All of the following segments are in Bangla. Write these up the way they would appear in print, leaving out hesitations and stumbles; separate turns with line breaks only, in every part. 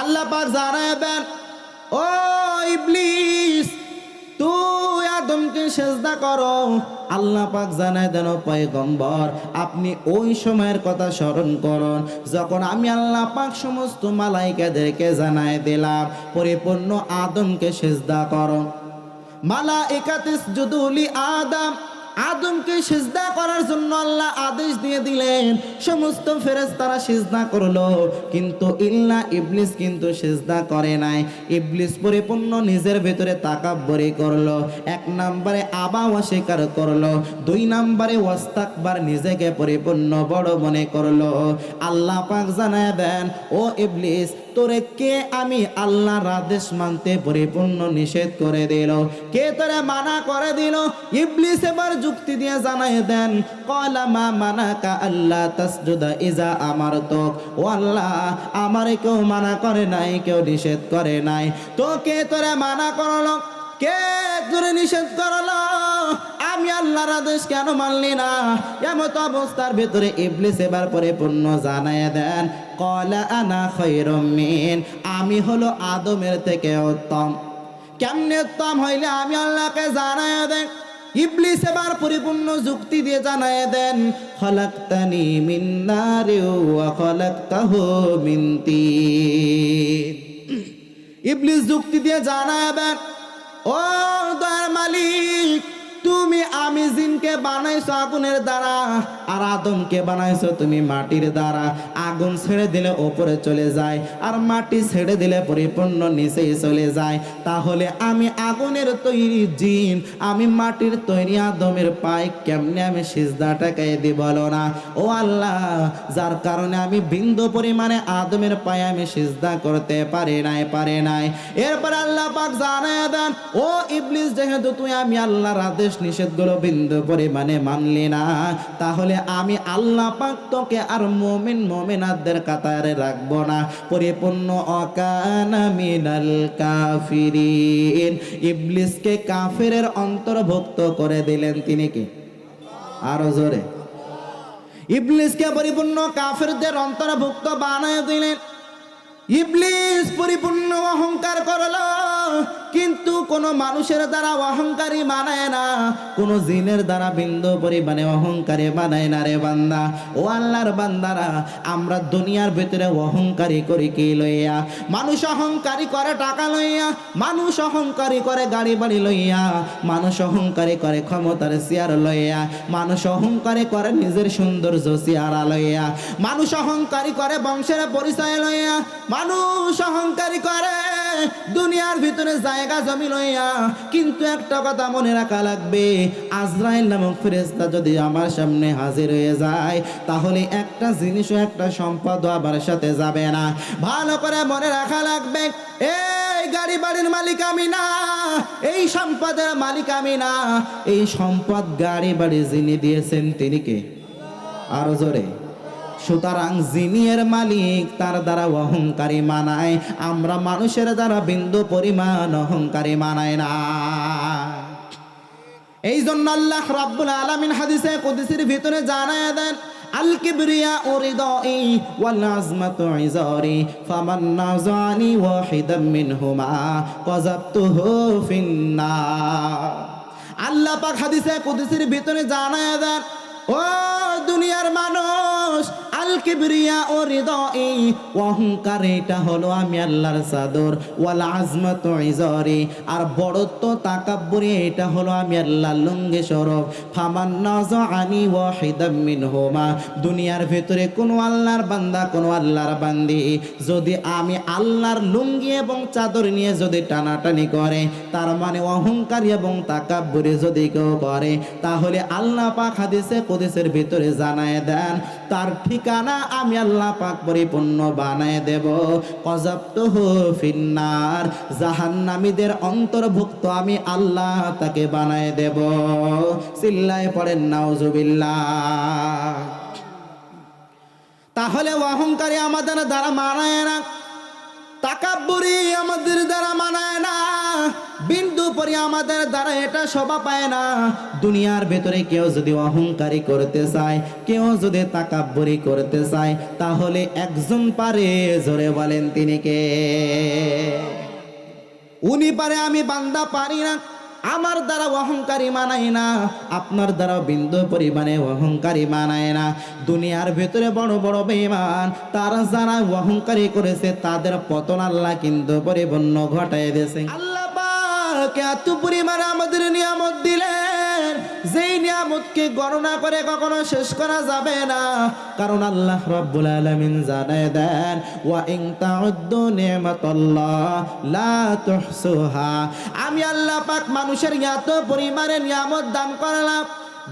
আল্লাহ পাক জানাবেন, ও ইবলিস তুই আদমকে সেজদা করো। আল্লাহ পাক জানায় দেন, পয়গম্বর আপনি ওই সময়ের কথা স্মরণ করুন যখন আমি আল্লাহ পাক সমস্ত মালাইকাদেরকে জানায় দিলাম পরিপূর্ণ আদমকে সেজদা করো। মালাইকাত ইসজুদু লি আদম, আদমকে সিজদা করার জন্য আল্লাহ আদেশ দিয়ে দিলেন। সমস্ত ফেরেশতারা সিজদা করলো, কিন্তু ইল্লা ইবলিস কিন্তু সিজদা করে নাই। ইবলিস পরিপূর্ণ নিজের ভেতরে তাকাব্বুরি করলো। এক নম্বরে আবা অস্বীকার করলো, দুই নম্বরে ওয়াস্তাকবার নিজেকে পরিপূর্ণ বড় মনে করলো। আল্লাহ পাক জানায় দেন, ও ইবলিস তোরে কে আমি আল্লাহর আদেশ মানতে পরিপূর্ণ নিষেধ করে দিল? কে তোরে মানা করে দিল? ইবলিস এবার যুক্তি দিয়ে জানায় দেন, ক্বালা মা মানাকা আল্লাহ তাসজুদা ইজা আমারতুক। ও আল্লাহ, আমারে কেউ মানা করে নাই, কেউ নিষেধ করে নাই, তো কে তোরে মানা করলো? কে তোরে নিষেধ করলো? আমি আল্লাহর আদেশ কেন মানলি না? এমত অবস্থার ভিতরে ইবলিস এবার পরিপূর্ণ জানায় দেন, ক্বালা আনা খায়রুম মিন, আমি হলো আদমের থেকে উত্তম। কেমনে উত্তম হইলে আমি আল্লাহকে জানায় দেন। ইবলিস এবার পরিপূর্ণ যুক্তি দিয়ে জানায় দেন, খলাকতানি মিন নারি ওয়া খলাকতাহু মিন তিন। ইবলিস যুক্তি দিয়ে জানায় দেন, ও দয়ার মালিক, তুমি আমি জিনকে বানাইছো আগুনের দ্বারা, আর আদমকে বানাইছো তুমি মাটির দ্বারা। আগুন ছেড়ে দিলে ওপরে চলে যায়, আর মাটি ছেড়ে দিলে পরিপূর্ণ নিচেই চলে যায়। তাহলে আমি আগুনের তৈরি জিন, আমি মাটির তৈরি আদমের পায়ে কেমনে আমি সিজদা টেকাই দিই বলো না? ও আল্লাহ, যার কারণে আমি বিন্দু পরিমাণে আদমের পায়ে আমি সিজদা করতে পারি নাই। এরপর আল্লাহ পাক জানায় দেন, ও ইবলিস, যেহেতু তুই আমি আল্লাহর আদেশ নিষেধগুলো বিন্দু পরিমাণে মানলি না, তাহলে আমি আল্লাহ পাক তোকে আর মুমিন মুমিনাতদের কাতারে রাখবো না, পরিপূর্ণ অকানা মিনাল কাফিরিন। ইবলিসকে কাফেরের অন্তর্ভুক্ত করে দিলেন তিনি কে? আরো জোরে। ইবলিসকে পরিপূর্ণ কাফেরদের অন্তর্ভুক্ত বানায় দিলেন। ইবলিস পরিপূর্ণ অহংকার করলো, কিন্তু কোন মানুষের দ্বারা অহংকারী বানায় না, কোন জিনের দ্বারা বিন্দু পরিমাণে অহংকারী বানায় না রে বান্দা। ও আল্লাহর বান্দারা, আমরা দুনিয়ার ভিতরে অহংকারী করি কি লইয়া? মানুষ অহংকারী করে টাকা লইয়া, মানুষ অহংকারী করে গাড়ি বাড়ি লইয়া, মানুষ অহংকারী করে ক্ষমতার চেয়ার লইয়া, মানুষ অহংকারী করে নিজের সৌন্দর্য চেহারা লইয়া, মানুষ অহংকারী করে বংশের পরিচয় লইয়া, মানুষ অহংকারী করে দুনিয়ার ভিতরে জায়গা জমি লইয়া। কিন্তু একটা কথা মনে রাখা লাগবে, আজরাইল নামক ফেরেশতা যদি আমার সামনে হাজির হয়ে যায়, তাহলে একটা জিনিসও একটা সম্পদও আমার সাথে যাবে না। ভালো করে মনে রাখা লাগবে, এই গাড়ি বাড়ির মালিক আমি না, এই সম্পদের মালিক আমি না, এই সম্পদ গাড়ি বাড়ি যিনি দিয়েছেন তিনি কে? আরো জোরে। সুতরাং যিনির মালিক তার দ্বারা অহংকারী মানায়, আমরা মানুষের দ্বারা বিন্দু পরিমাণ অহংকারী মানায় না। এই জন্য আল্লাহ রাব্বুল আলামিন হাদিসে কুদসির ভিতরে জানায় দেন, আল কিবরিয়া উরিদাই ওয়াল আজমাতু ইজারি ফামান নাযানি ওয়াহিদাম মিনহুমা কাযাবতুহু ফিন্নার। আল্লাহ পাক হাদিসে কুদসির ভিতরে জানায় দেন, ও দুনিয়ার মানুষ, আল কিবরিয়া ও হৃদয়, অহংকার এটা হলো আমি আল্লাহর চাদর, ওয়াল আজমাতু ইজারি, আর বড়ত্ব তাকাব্বুরি এটা হলো আমি আল্লাহর লুঙ্গি স্বরূপ। ফামান নাযানি ওয়াহিদাম মিনহুমা, দুনিয়ার ভিতরে কোনো আল্লাহর বান্দা, কোনো আল্লাহর বান্দি যদি আমি আল্লাহর লুঙ্গি এবং চাদর নিয়ে যদি টানাটানি করে, তার মানে অহংকারী এবং তাকাব্বুরি যদি কেউ করে, তাহলে আল্লাহ পাক হাদিসে কুদসির ভিতরে জানায় দেন, তার ঠিকানা আমি আল্লাহ পাক পরিপূর্ণ বানায় দেব। কাযাবতুহু ফিন্নার, জাহান্নামীদের অন্তর্ভুক্ত আমি আল্লাহ তাকে বানায় দেব। চিল্লায় পড়েন নাউজুবিল্লাহ। তাহলে অহংকারী আমাদের দ্বারা মানায় না, তাকাব্বুরি আমাদের দ্বারা মানায় না, বিন্দু করি আমাদের দ্বারা এটা শোভা পায় না। দুনিয়ার ভেতরে কেউ যদি অহংকারী করতে চায়, কেউ যদি তাকাব্বুরি করতে চায়, তাহলে একজন পারে, জোরে বলেন তিনি কে? উনি পারে, আমি বান্দা পারি না। আমার দ্বারা অহংকারী মানায় না, আপনার দ্বারা বিন্দু পরিমাণে অহংকারী মানায় না। দুনিয়ার ভেতরে বড় বড় বেঈমান, তারা যারা অহংকারী করেছে তাদের পতন আল্লাহ কিন্তু পরিপূর্ণ ঘটায় দিয়েছে। আল্লাহ পাক এত পরিমাণে আমাদের নিয়ামত দিলেন, যেই নিয়ামতকে গণনা করে কখনো শেষ করা যাবে না। কারণ আল্লাহ রাব্বুল আলামিন জানায় দেন, ওয়া ইন তাউদ্দু নি'মাতাল্লাহ লা তুহসুহা। আমি আল্লাহ পাক মানুষের এত পরিমাণে নিয়ামত দান করলাম,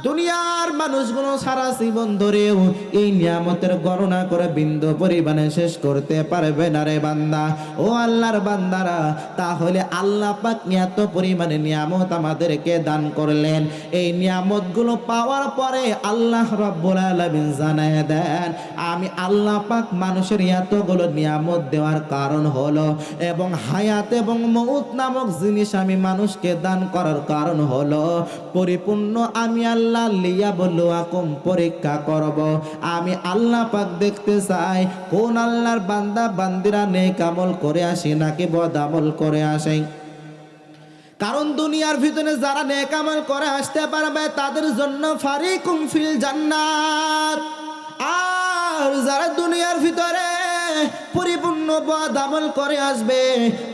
দুনিয়ার মানুষগুলো সারা জীবন ধরেও এই নিয়ামতের গণনা করে বিন্দু পরিমাণে শেষ করতে পারবে না রে বান্দা। ও আল্লাহর বান্দারা, তাহলে আল্লাহ পাক এত পরিমাণে নিয়ামত আমাদেরকে দান করলেন। এই নিয়ামতগুলো পাওয়ার পরে আল্লাহ রাব্বুল আলামিন জানায় দেন, আমি আল্লাহ পাক মানুষের এতগুলো নিয়ামত দেওয়ার কারণ হলো, এবং হায়াত এবং মউত নামক জিনিস আমি মানুষকে দান করার কারণ হলো, পরিপূর্ণ আমি আল্লাহ লিয়াবলুয়াকুম পরীক্ষা করব। আমি আল্লাহ পাক দেখতে চাই কোন আল্লাহর বান্দা বান্দিরা নেক আমল করে আসে নাকি বদ আমল করে আসে। কারণ দুনিয়ার ভিতরে যারা নেক আমল করে আসতে পারবে তাদের জন্য ফারিকুম ফিল জান্নাত, আর যারা দুনিয়ার ভিতরে পরিপূর্ণ বদ আমল করে আসবে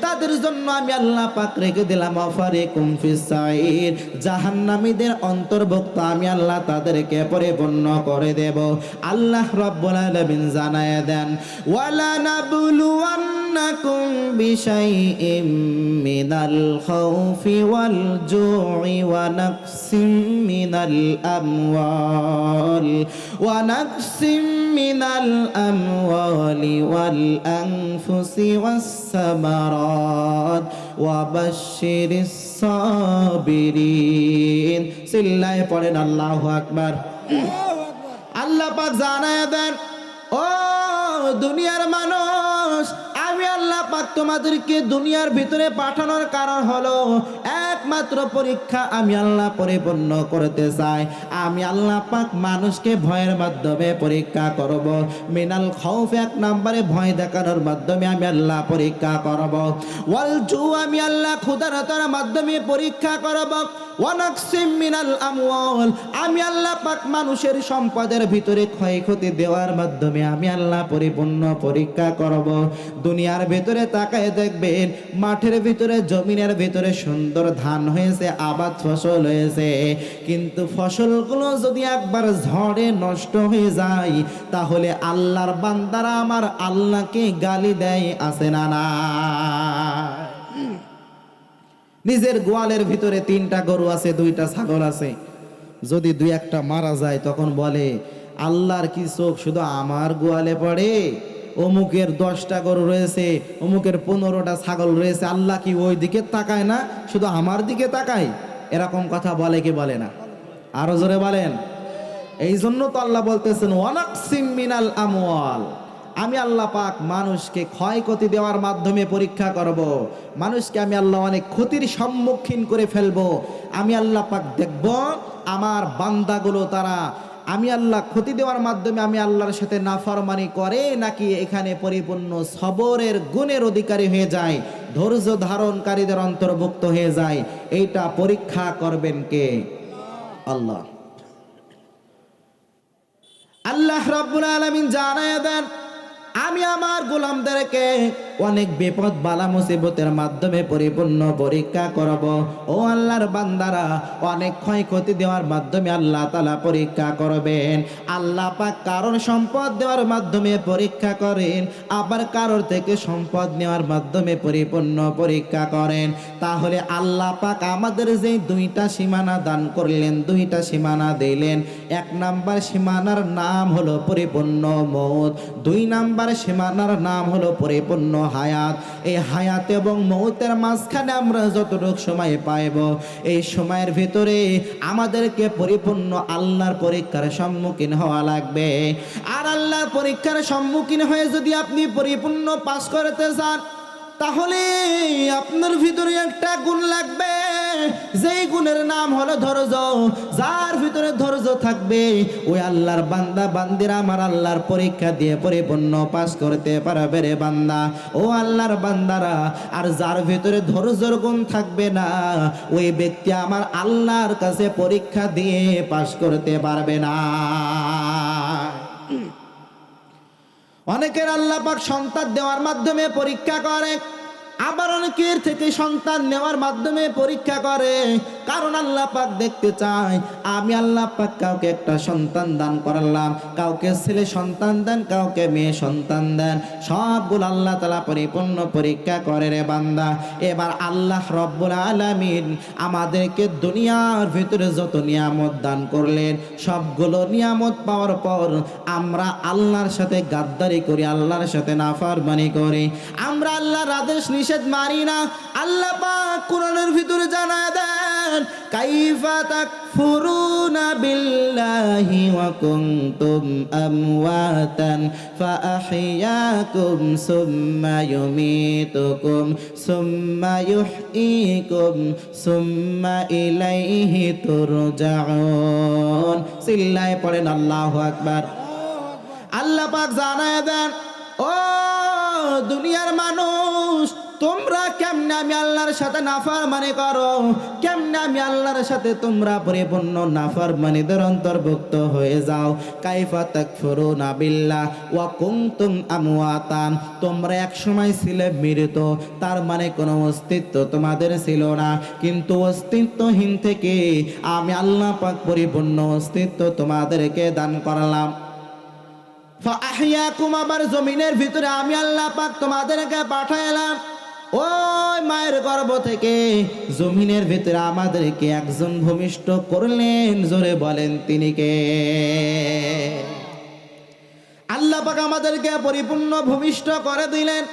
তাদের জন্য আমি আল্লাহ পাক রেখে দিলাম ফারিকুম ফিস সাইর, জাহান্নামীদের অন্তর্ভুক্ত আমি আল্লাহ তাদেরকে পরিপূর্ণ করে দেব। আল্লাহ রাব্বুল আলামিন জানায় দেন, ওয়ালা নাবলুওয়ান্নাকুম বিশাইইম মিনাল খাউফি ওয়াল জুই ওয়া নাকসিম মিনাল আমওয়াল ওয়া নাকসিম মিনাল আমওয়ালি ওয়াল আনফুসি ওয়াস সামারাত ওয়া বাশশিরিস সাবিরিন। চিল্লায়ে পড়েন আল্লাহু আকবার। আল্লাহ পাক জানায় দেন, ও দুনিয়ার মানুষ, আমি আল্লাহ পাক তোমাদেরকে দুনিয়ার ভিতরে পাঠানোর কারণ হলো একমাত্র পরীক্ষা আমি আল্লাহ পরিপূর্ণ করতে চাই। আমি আল্লাহ পাক মানুষকে ভয়ের মাধ্যমে পরীক্ষা করব। মিনাল খাউফ, এক নম্বরে ভয় দেখানোর মাধ্যমে আমি আল্লাহ পরীক্ষা করব। ওয়াল জু, আমি আল্লাহ ক্ষুধার্ততার মাধ্যমে পরীক্ষা করব। ওয়া নাকসিম মিনাল আমওয়াল, আমি আল্লাহ পাক মানুষের সম্পদের ভিতরে ক্ষয়ক্ষতি দেওয়ার মাধ্যমে আমি আল্লাহ পরিপূর্ণ পরীক্ষা করব। দুনিয়ার ভিতরে তাকায় দেখবেন, মাঠের ভিতরে জমিনের ভিতরে সুন্দর ধান হয়েছে, আবাদ ফসল হয়েছে, কিন্তু ফসলগুলো যদি একবার ঝড়ে নষ্ট হয়ে যায় তাহলে আল্লাহর বান্দারা আমার আল্লাহকে গালি দেয়, আছে না না? নিজের গোয়ালের ভিতরে 3টা গরু আছে, 2টা ছাগল আছে, যদি 2-1টা মারা যায় তখন বলে, আল্লাহর কি চোখ শুধু আমার গোয়ালে পড়ে? অমুকের 10টা গরু রয়েছে, অমুকের 15টা ছাগল রয়েছে, আল্লাহ কি ওই দিকে তাকায় না, শুধু আমার দিকে তাকায়? এরকম কথা বলে কি বলে না? আরো জোরে বলেন। এই জন্য তো আল্লাহ বলতেছেন, ওয়ানাকসিম মিনাল আমওয়াল, আমি আল্লাহ পাক মানুষকে ক্ষয়ক্ষতি দেওয়ার মাধ্যমে পরীক্ষা করব। মানুষকে আমি আল্লাহ অনেক ক্ষতির সম্মুখীন করে ফেলবো। আমি আল্লাহ পাক দেখব আমার বান্দাগুলো তারা আমি আল্লাহ ক্ষতি দেওয়ার মাধ্যমে আমি আল্লাহর সাথে নাফরমানি করে নাকি এখানে পরিপূর্ণ সবরের গুণের অধিকারী হয়ে যায়, ধৈর্য ধারণকারীদের অন্তর্ভুক্ত হয়ে যায়। এইটা পরীক্ষা করবেন কে? আল্লাহ। আল্লাহ রাব্বুল আলামিন জানায় দেন, আমি আমার গোলামদেরকে অনেক বিপদ বালা মুসিবতের মাধ্যমে পরিপূর্ণ পরীক্ষা করব। ও আল্লাহর বান্দারা, অনেক ক্ষয়ক্ষতি দেওয়ার মাধ্যমে আল্লাহ তাআলা পরীক্ষা করবেন। আল্লাহ পাক কারোর সম্পদ দেওয়ার মাধ্যমে পরীক্ষা করেন, আবার কারোর থেকে সম্পদ নেওয়ার মাধ্যমে পরিপূর্ণ পরীক্ষা করেন। তাহলে আল্লাহ পাক আমাদের যে 2টা সীমানা দান করলেন, 2টা সীমানা দিলেন। 1 নাম্বার সীমানার নাম হলো পরিপূর্ণ মওত, 2 নাম্বার সীমানার নাম হলো পরিপূর্ণ হায়াত। এই হায়াত এবং মওতের মাঝখানে আমরা যতটুকু সময় পাইব, এই সময়ের ভিতরে আমাদেরকে পরিপূর্ণ আল্লাহর পরীক্ষার সম্মুখীন হওয়া লাগবে। আর আল্লাহর পরীক্ষার সম্মুখীন হয়ে যদি আপনি পরিপূর্ণ পাস করতে চান, তাহলে আপনার ভিতরে একটা গুণ লাগবে, যেই গুণের নাম হলো ধৈর্য। যার ভিতরে ধৈর্য থাকবে ওই আল্লাহর বান্দা বান্দিরা আমার আল্লাহর পরীক্ষা দিয়ে পরিপূর্ণ পাস করতে পারবে রে বান্দা। ও আল্লাহর বান্দারা, আর যার ভিতরে ধৈর্যের গুণ থাকবে না ওই ব্যক্তি আমার আল্লাহর কাছে পরীক্ষা দিয়ে পাস করতে পারবে না। অনেকের আল্লাহ পাক সন্তান দেওয়ার মাধ্যমে পরীক্ষা করে, আবার অনেকের থেকে সন্তান নেওয়ার মাধ্যমে পরীক্ষা করে। কারণ আল্লাহ পাক দেখতে চায় আমি আল্লাহ পাক কাউকে একটা সন্তান দান করলাম, কাউকে ছেলে সন্তান দেন, কাউকে মেয়ে সন্তান দেন, সবগুলো আল্লাহ তাআলা পরিপূর্ণ পরীক্ষা করে রে বান্দা। এবার আল্লাহ রব্বুল আলামিন আমাদেরকে দুনিয়ার ভিতরে যত নিয়ামত দান করলেন সবগুলো নিয়ামত পাওয়ার পর আমরা আল্লাহর সাথে গাদ্দারি করি, আল্লাহর সাথে নাফরমানি করি, আমরা আল্লাহর আদেশ নিষেধ মানি না। আল্লাহ পাক কোরআনের ভিতরে জানায় দেন, কাইফা তাকফুরুনা বিল্লাহি ওয়া কুনতুম আমওয়াতান ফাআহইয়াকুম সুম্মা ইউমীতুকুম সুম্মা ইউহয়ীকুম সুম্মা ইলাইহি তুরজাউন। চিল্লায়ে পড়েন আল্লাহু আকবার। আল্লাহ পাক জানায় দেন, ও দুনিয়ার মানুষ, তোমরা কেমনে আমি আল্লাহর সাথে নাফরমানি করো, কেমনে আমি আল্লাহর সাথে তোমরা পরিপূর্ণ নাফরমানিদের অন্তর্ভুক্ত হয়ে যাও। কাইফা তাকফুরুনা বিল্লাহ ওয়া কুনতুম আমওয়াতান, তোমরা এক সময় ছিলে মৃত, তার মানে কোনো অস্তিত্ব তোমাদের ছিল না, কিন্তু অস্তিত্বহীন থেকে আমি আল্লাহ পাক পরিপূর্ণ অস্তিত্ব তোমাদেরকে দান করলাম। ফাআহইয়াকুম, আবার জমিনের ভিতরে আমি আল্লাহ পাক তোমাদেরকে পাঠাইলাম। ওই মায়ের গর্ভ থেকে জমিনের ভিতরে আমাদেরকে একজন ভূমিষ্ঠ করলেন, জোরে বলেন তিনি কে? আল্লাহ পাক আমাদেরকে পরিপূর্ণ ভূমিষ্ঠ করে দিলেন।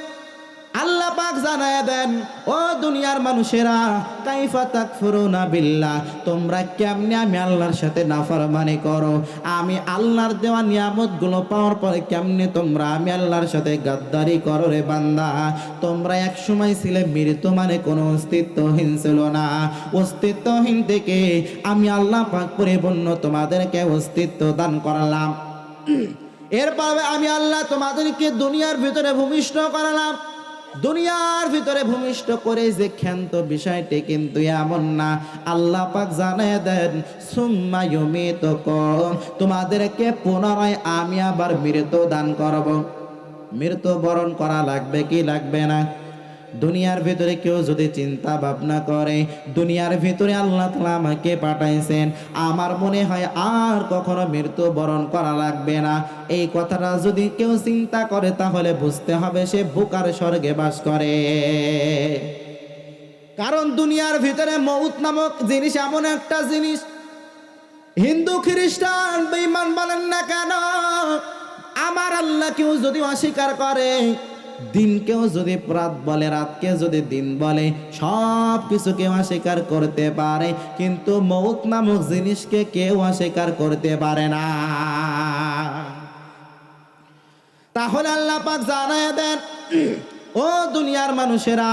আল্লাহ পাক জানায় দেন, ও দুনিয়ার মানুষেরা, কাইফা তাকফুরুনা বিল্লাহ, তোমরা কেমনে আমি আল্লাহর সাথে নাফরমানি করো, আমি আল্লাহর দেওয়া নিয়ামতগুলো পাওয়ার পরে কেমনে তোমরা আমি আল্লাহর সাথে গাদ্দারি করো রে বান্দা। তোমরা এক সময় ছিলে মৃত, মানে কোনো অস্তিত্বহীন ছিল না, অস্তিত্বহীন থেকে আমি আল্লাহ পাক পরিপূর্ণ তোমাদেরকে অস্তিত্ব দান করলাম। এরপরে আমি আল্লাহ তোমাদেরকে দুনিয়ার ভিতরে ভূমিষ্ঠ করলাম। দুনিয়ার ভিতরে ভূমিষ্ঠ করে যে ক্ষান্ত বিষয়টি কিন্তু এমন না। আল্লাহ পাক জানায় দেন, সুম্মা ইউমীতুকুম, তোমাদেরকে পুনরায় আমি আবার মৃত্যু দান করব। মৃত্যু বরণ করা লাগবে কি লাগবে না? দুনিয়ার ভিতরে কেউ যদি চিন্তা ভাবনা করে দুনিয়ার ভিতরে আল্লাহ তাআলা আমাকে পাঠাইছেন, আমার মনে হয় আর কখনো মৃত্যু বরণ করা লাগবে না, এই কথাটা যদি কেউ চিন্তা করে তাহলে বুঝতে হবে সে বুকার স্বর্গে বাস করে। কারণ দুনিয়ার ভিতরে মউত নামক জিনিস এমন একটা জিনিস, হিন্দু খ্রিস্টান বেঈমান বলেন না কেন, আমার আল্লাহ কেউ যদি অস্বীকার করে, দিনকেও যদি রাত বলে, রাতকে যদি দিন বলে, সব কিছু কেউ অস্বীকার করতে পারে, কিন্তু মউত নামক জিনিসকে কেউ অস্বীকার করতে পারে না। তাহলে আল্লাহ পাক জানায় দেন, ও দুনিয়ার মানুষেরা,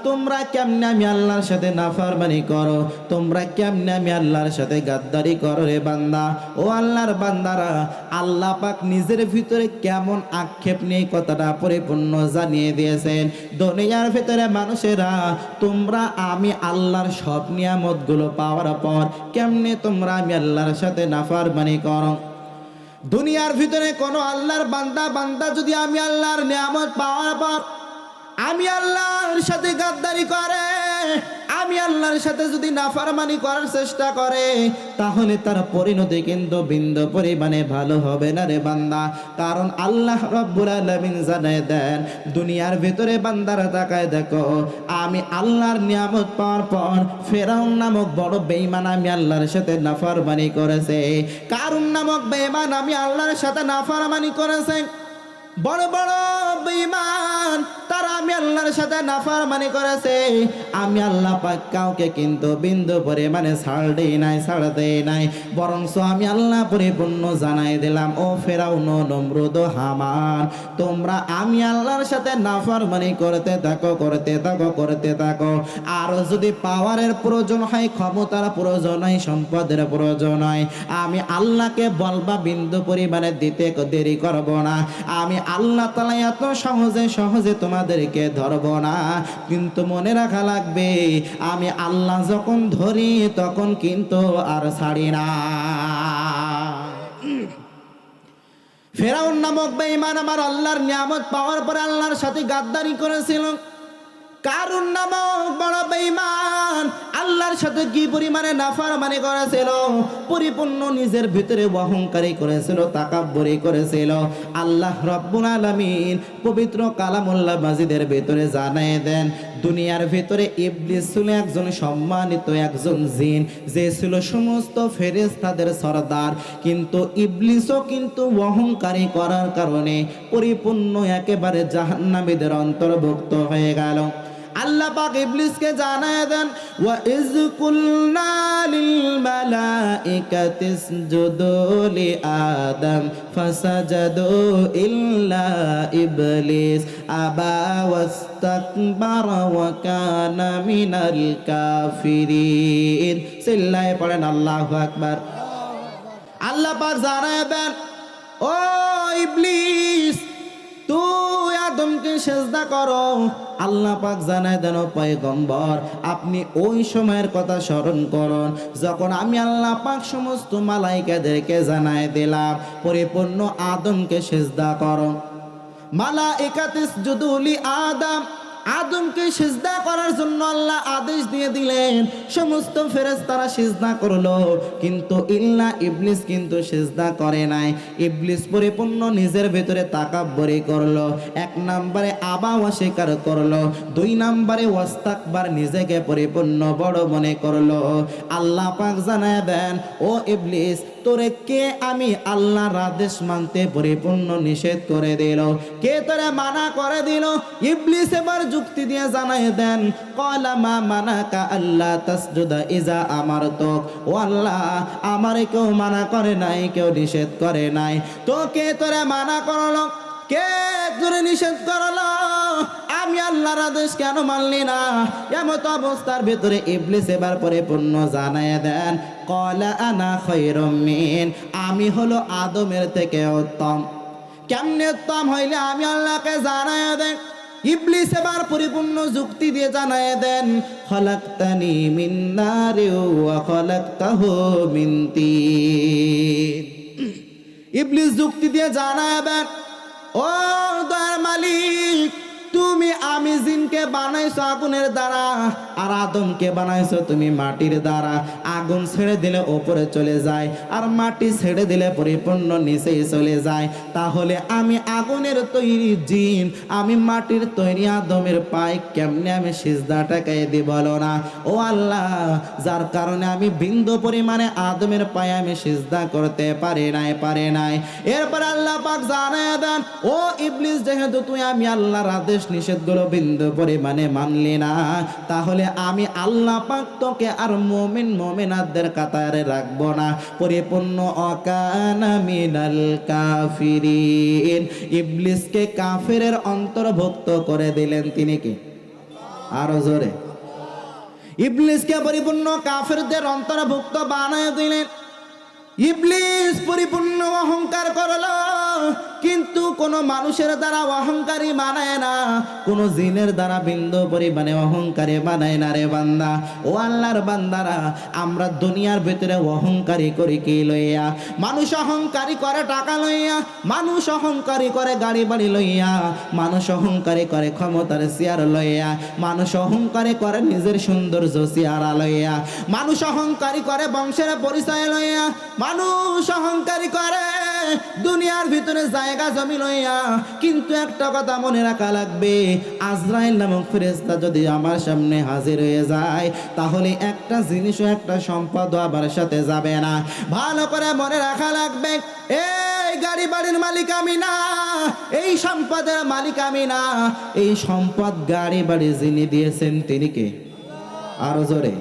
তোমরা কেমনে আমি আল্লাহর সাথে নাফরমানি করো, তোমরা কেমনে আমি আল্লাহর সাথে গাদ্দারি করো রে বান্দা। ও আল্লাহর বান্দারা, আল্লাহ পাক নিজের ভিতরে কেমন আক্ষেপ নিয়ে কথাটা পরিপূর্ণ জানিয়ে দিয়েছেন। দুনিয়ার ভিতরে মানুষেরা, তোমরা আমি আল্লাহর সব নিয়ামতগুলো পাওয়ার পর কেমনে তোমরা আমি আল্লাহর সাথে নাফরমানি করো। দুনিয়ার ভিতরে কোনো আল্লাহর বান্দা যদি আমি আল্লাহর নিয়ামত পাওয়ার পর আমি আল্লাহর সাথে গাদ্দারি করে, আমি আল্লাহর সাথে যদি নাফরমানি করার চেষ্টা করে, তাহলে তার পরিণতি কিন্তু বিন্দু পরিমাণে ভালো হবে না রে বান্দা। কারণ আল্লাহ রাব্বুল আলামিন জানায় দেন, দুনিয়ার ভিতরে বান্দারা তাকায় দেখো, আমি আল্লাহর নিয়ামত পাওয়ার পর ফেরাউন নামক বড় বেঈমান আমি আল্লাহর সাথে নাফরমানি করেছে, কারুন নামক বেঈমান আমি আল্লাহর সাথে নাফরমানি করেছে। বড় বড় বেঈমান তারা আমি আল্লাহর সাথে নাফরমানি করেছে, আমি আল্লাহ পাক কাউকে কিন্তু বিন্দু পরিমাণে ছাড় দেই নাই, ছাড় দেই নাই, বরঞ্চ আমি আল্লাহ পরিপূর্ণ জানাই দিলাম, ও ফেরাউন, নমরুদ, হামান, তোমরা আমি আল্লাহর সাথে নাফরমানি করতে থাকো, করতে থাকো, করতে থাকো। আর যদি পাওয়ারের প্রয়োজন হয়, ক্ষমতার প্রয়োজন হয়, সম্পদের প্রয়োজন হয়, আমি আল্লাহকে বলবা বিন্দু পরিমাণে দিতে দেরি করব না। আমি আল্লাহ তাআলা এত সহজে সহজে তোমাদেরকে ধরব না। কিন্তু মনে রাখা লাগবে, আমি আল্লাহ যখন ধরি তখন কিন্তু আর ছাড়ি না। ফেরাউন নামক বেঈমান আমার আল্লাহর নিয়ামত পাওয়ার পরে আল্লাহর সাথে গাদ্দারি করেছিল। কারুন নামক বড় বেঈমান আল্লাহর সাথে কি পরিমাণে নাফরমানি করেছিল, পরিপূর্ণ নিজের ভিতরে অহংকারী করেছিল, তাকাব্বুরি করেছিল। আল্লাহ রাব্বুল আলামিন পবিত্র কালামুল্লাহ মাজিদের ভিতরে জানিয়ে দেন, দুনিয়ার ভিতরে ইবলিস ছিল একজন সম্মানিত একজন জিন, যে ছিল সমস্ত ফেরেশতাদের সরদার, কিন্তু ইবলিসও কিন্তু অহংকারী করার কারণে পরিপূর্ণ একেবারে জাহান্নামীদের অন্তর্ভুক্ত হয়ে গেল। আল্লাহ পাক ইবলিসকে জানায় দেন, ওয়া ইজ কুলনা লিল মালাইকাতি ইসজুদু লি আদম ফাসাজাদু ইল্লা ইবলিস আবা ওয়াস্তাকবারা ওয়া কানা মিনাল কাফিরিন। চিল্লায়ে পড়েন আল্লাহু আকবার। আল্লাহ পাক জানায় দেন, ও ইবলিস, তুই আদমকে সেজদা করো। আল্লাহ পাক জানায় দেন, পয়গম্বর, আপনি ওই সময়ের কথা স্মরণ করুন যখন আমি আল্লাহ পাক সমস্ত মালাইকাদেরকে জানায় দিলাম পরিপূর্ণ আদমকে সেজদা করো। মালাইকাত ইসজুদু লি আদম, আদমকে সিজদা করার জন্য আল্লাহ আদেশ দিয়ে দিলেন। সমস্ত ফেরেশতারা সিজদা করলো, কিন্তু ইল্লা ইবলিস কিন্তু সিজদা করে নাই। ইবলিস পরিপূর্ণ নিজের ভিতরে তাকাব্বুরি করলো। এক নম্বরে আবা অস্বীকার করলো, দুই নম্বরে ওয়াস্তাকবার, নিজেকে পরিপূর্ণ বড় মনে করলো। আল্লাহ পাক জানায় দেন, ও ইবলিস, তোরে কে আমি আল্লাহর আদেশ মানতে পরিপূর্ণ নিষেধ করে দিল? কে তোরে মানা করে দিল? ইবলিস এবার যুক্তি দিয়ে জানায় দেন, ক্বালা মা মানাকা আল্লা তাসজুদা ইজা আমারতুক। ও আল্লাহ, আমারে কেউ মানা করে নাই, কেউ নিষেধ করে নাই, তো কে তোরে মানা করলো? কে তোরে নিষেধ করলো? আমি আল্লাহর আদেশ কেন মানলি না? এমত অবস্থার ভিতরে ইবলিস এবার পরিপূর্ণ জানায় দেন, ক্বালা আনা খায়রুম মিন, আমি হলো আদমের থেকে উত্তম। কেমনে উত্তম হইলে? আমি আল্লাহকে জানায় দেন। ইবলিস এবার পরিপূর্ণ যুক্তি দিয়ে জানায় দেন, খলাকতানি মিন নারি ওয়া খলাকতাহু মিন তিন। ইবলিস যুক্তি দিয়ে জানায় দেন, ও দয়ার মালিক, তুমি আমি জিনকে বানাইছো আগুনের দ্বারা, আর আদমকে বানাইছো তুমি মাটির দ্বারা। আগুন ছেড়ে দিলে ওপরে চলে যায়, আর মাটি ছেড়ে দিলে পরিপূর্ণ নিচেই চলে যায়। তাহলে আমি আগুনের তৈরি জিন, আমি মাটির তৈরি আদমের পায়ে কেমনে আমি সিজদাটাকে দিই বলো না? ও আল্লাহ, যার কারণে আমি বিন্দু পরিমাণে আদমের পায়ে আমি সিজদা করতে পারি নাই। এরপর আল্লাহ পাক জানায় দেন, ও ইবলিস, যেহেতু তুই আমি আল্লাহর আদেশ নিষেধগুলো বিন্দু পরিমাণে মানলি না, তাহলে আমি আল্লাহ পাক তোকে আর মুমিনাতদের কাতারে রাখবো না, পরিপূর্ণ অকানা মিনাল কাফিরিন। ইবলিসকে কাফেরের অন্তর্ভুক্ত করে দিলেন তিনি কি? আরো জোরে। ইবলিসকে পরিপূর্ণ কাফেরদের অন্তর্ভুক্ত বানায় দিলেন। ইবলিস পরিপূর্ণ অহংকার করলো, কিন্তু কোন মানুষের দ্বারা অহংকারী বানায় না, কোন জিনের দ্বারা বিন্দু পরিমাণে অহংকারী বানায় না রে বান্দা। ও আল্লাহর বান্দারা, আমরা দুনিয়ার ভিতরে অহংকারী করি কি লইয়া? মানুষ অহংকারী করে টাকা লইয়া, মানুষ অহংকারী করে গাড়ি বাড়ি লইয়া, মানুষ অহংকারী করে ক্ষমতার চেয়ার লইয়া, মানুষ অহংকারী করে নিজের সৌন্দর্য চেহারা লইয়া, মানুষ অহংকারী করে বংশের পরিচয় লইয়া, মানুষ অহংকারী করে দুনিয়ার ভিতরে জায়গা জমি লইয়া। কিন্তু একটা কথা মনে রাখা লাগবে, আজরাইল নামক ফেরেশতা যদি আমার সামনে হাজির হয়ে যায়, তাহলে একটা জিনিসও একটা সম্পদ আমার সাথে যাবে না। ভালো করে মনে রাখা লাগবে, এই গাড়ি বাড়ির মালিক আমি না, এই সম্পদের মালিক আমি না, এই সম্পদ গাড়ি বাড়ি যিনি দিয়েছেন তিনি কে? আরো জোরে।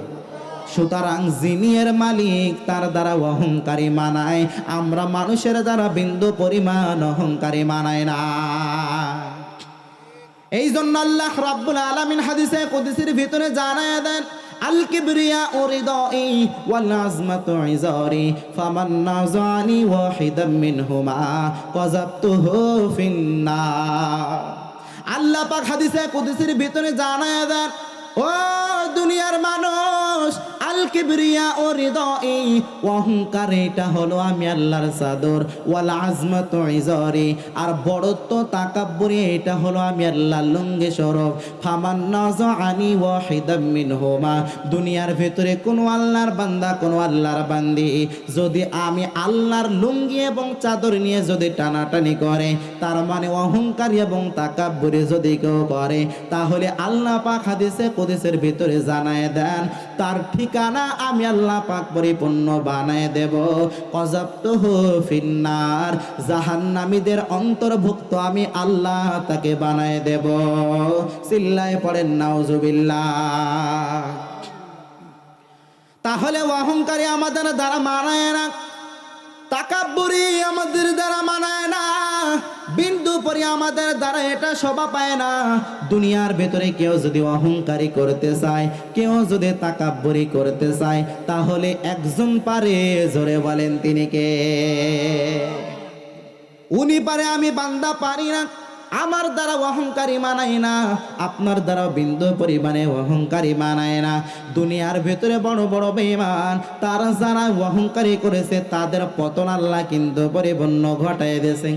সুতরাং যিনি এর মালিক তার দ্বারা অহংকারী মানায়, আমরা মানুষের দ্বারা বিন্দু পরিমাণ অহংকারী মানায় না। এই জন্য আল্লাহ রাব্বুল আলামিন হাদিসে কুদসির ভিতরে জানায় দেন, আল কিবরিয়া উরিদাই ওয়াল আজমাতু ইজারি ফামান নাযানি ওয়াহিদাম মিনহুমা কাযাবতুহু ফিন্নার। আল্লাহ পাক হাদিসে কুদসির ভিতরে জানায় দেন, ও দুনিয়ার মানুষ, আল কিবরিয়া ও হৃদয়, অহংকার এটা হলো আমি আল্লাহর চাদর, ওয়াল আজমাতু ইজারি, আর বড়ত্ব তাকাব্বুরি এটা হলো আমি আল্লাহর লুঙ্গি স্বরূপ। ফামান নাযানি ওয়াহিদাম মিনহুমা, দুনিয়ার ভিতরে কোন আল্লাহর বান্দা কোন আল্লাহর বান্দি যদি আমি আল্লাহর লুঙ্গি এবং চাদর নিয়ে যদি টানাটানি করে, তার মানে অহংকারী এবং তাকাব্বুরি যদি কেউ করে, তাহলে আল্লাহ পাক হাদিসে কুদসির ভিতরে জানায় দেন তার ঠিকানা আমি আল্লাহ পাক পরিপূর্ণ বানায় দেব। কাযাবতুহু ফিন্নার, জাহান্নামীদের অন্তর্ভুক্ত আমি আল্লাহ তাকে বানায় দেব। চিল্লায় পড়েন নাউজুবিল্লাহ। তাহলে অহংকারী আমাদের দ্বারা মানায় না, তাকাব্বুরি আমাদের দ্বারা মানায় না, বিন্দু পরি আমাদের দ্বারা এটা শোভা পায় না। দুনিয়ার ভেতরে কেউ যদি অহংকারী করতে চায়, কেউ যদি তাকাব্বুরি করতে চায়, তাহলে একজন পারে, জোরে বলেন তিনি কে? উনি পারে, আমি বান্দা পারি না। আমার দ্বারা অহংকারী মানায় না, আপনার দ্বারা বিন্দু পরিমাণে অহংকারী মানায় না। দুনিয়ার ভেতরে বড় বড় বেঈমান তারা যারা অহংকারী করেছে তাদের পতন আল্লাহ কিন্তু পরিপূর্ণ ঘটায় দিয়েছে।